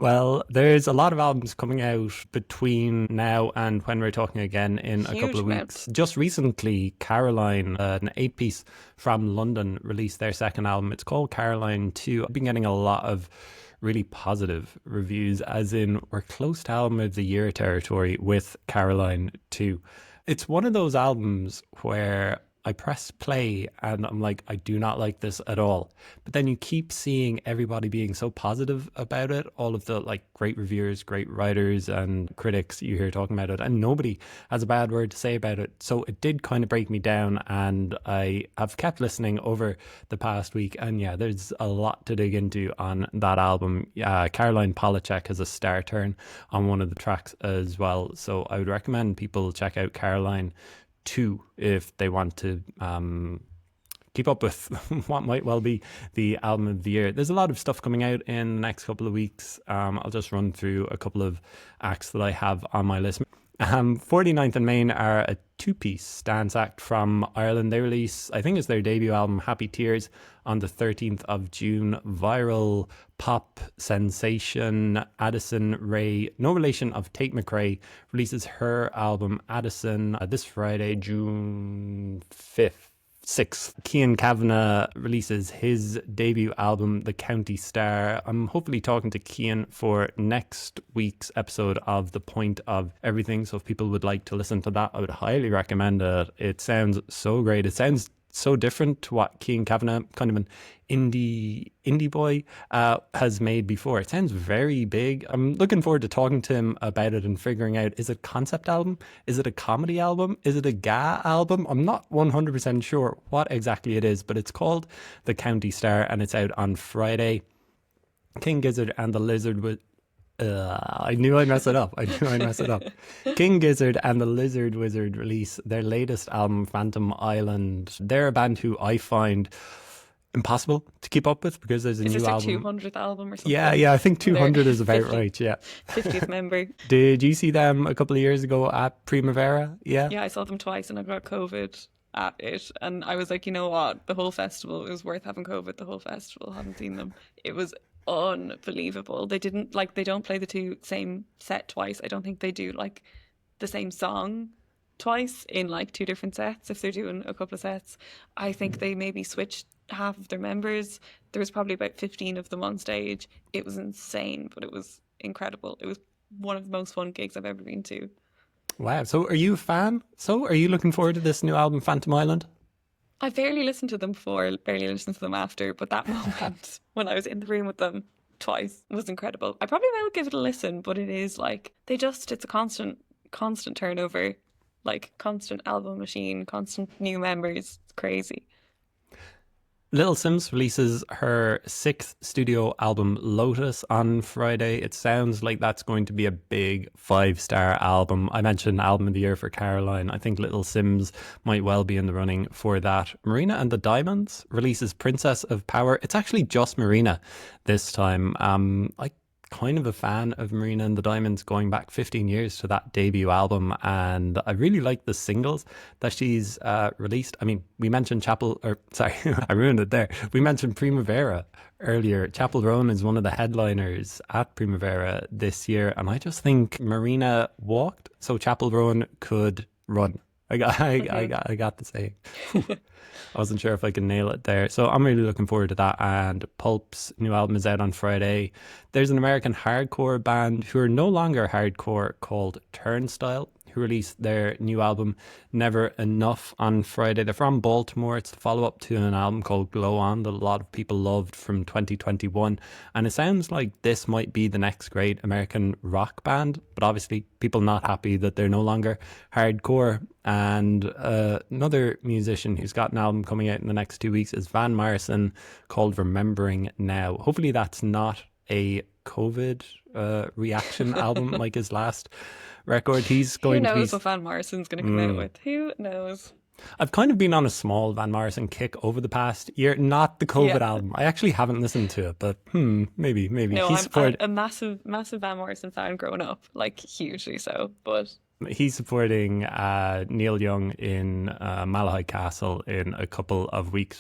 Well, there's a lot of albums coming out between now and when we're talking again in a couple Huge of weeks. amount. Just recently, Caroline, an eight piece from London, released their second album. It's called Caroline 2. I've been getting a lot of really positive reviews, as in we're close to album of the year territory with Caroline 2. It's one of those albums where I press play and I'm like, I do not like this at all. But then you keep seeing everybody being so positive about it. All of the like great reviewers, great writers and critics you hear talking about it, and nobody has a bad word to say about it. So it did kind of break me down, and I have kept listening over the past week. And yeah, there's a lot to dig into on that album. Caroline Polachek has a star turn on one of the tracks as well. So I would recommend people check out Caroline 2 if they want to keep up with what might well be the album of the year. There's a lot of stuff coming out in the next couple of weeks. I'll just run through a couple of acts that I have on my list. 49th and Main are a two-piece dance act from Ireland. They release, I think it's their debut album, Happy Tears, on the 13th of June. Viral pop sensation Addison Rae, no relation of Tate McRae, releases her album Addison this Friday, June 5th. 6th. Cian Kavanagh releases his debut album, The County Star. I'm hopefully talking to Cian for next week's episode of The Point of Everything. So if people would like to listen to that, I would highly recommend it. It sounds so great. It sounds so different to what Cian Kavanagh, kind of an indie boy, has made before. It sounds very big. I'm looking forward to talking to him about it and figuring out, is it a concept album? Is it a comedy album? Is it a GA album? I'm not 100% sure what exactly it is, but it's called The County Star and it's out on Friday. King Gizzard and the Lizard I knew I'd mess it up. King Gizzard and the Lizard Wizard release their latest album, Phantom Island. They're a band who I find impossible to keep up with because there's a Is new this their album. 200th album or something? Yeah, I think Their 200 is about 50 right, yeah. 50th member. Did you see them a couple of years ago at Primavera? Yeah. Yeah, I saw them twice and I got COVID at it. And I was like, you know what? The whole festival, it was worth having COVID. The whole festival, haven't seen them. It was unbelievable. They don't play the same set twice. I don't think they do like the same song twice in like two different sets if they're doing a couple of sets. I think they maybe switched half of their members. There was probably about 15 of them on stage. It was insane, but it was incredible. It was one of the most fun gigs I've ever been to. Wow. So are you a fan? So are you looking forward to this new album, Phantom Island? I barely listened to them before, barely listened to them after, but that moment when I was in the room with them twice was incredible. I probably will give it a listen, but it is like it's a constant turnover, like constant album machine, constant new members. It's crazy. Little Sims releases her sixth studio album, Lotus, on Friday. It sounds like that's going to be a big 5-star album. I mentioned album of the year for Caroline. I think Little Sims might well be in the running for that. Marina and the Diamonds releases Princess of Power. It's actually just Marina this time. I kind of a fan of Marina and the Diamonds going back 15 years to that debut album, and I really like the singles that she's released. I mean, we mentioned I ruined it there. We mentioned Primavera earlier. Chapel Roan is one of the headliners at Primavera this year, and I just think Marina walked so Chapel Roan could run. I got the saying. I wasn't sure if I could nail it there. So I'm really looking forward to that. And Pulp's new album is out on Friday. There's an American hardcore band who are no longer hardcore called Turnstile, who released their new album Never Enough on Friday. They're from Baltimore. It's the follow-up to an album called Glow On that a lot of people loved from 2021. And it sounds like this might be the next great American rock band, but obviously people not happy that they're no longer hardcore. And another musician who's got an album coming out in the next 2 weeks is Van Morrison, called Remembering Now. Hopefully that's not a COVID reaction album like his last record. He's going Who to be... knows what Van Morrison's going to come out with? Who knows? I've kind of been on a small Van Morrison kick over the past year. Not the COVID album. I actually haven't listened to it, but maybe. No, I'm a massive Van Morrison fan growing up, like hugely so. But he's supporting Neil Young in Malahide Castle in a couple of weeks.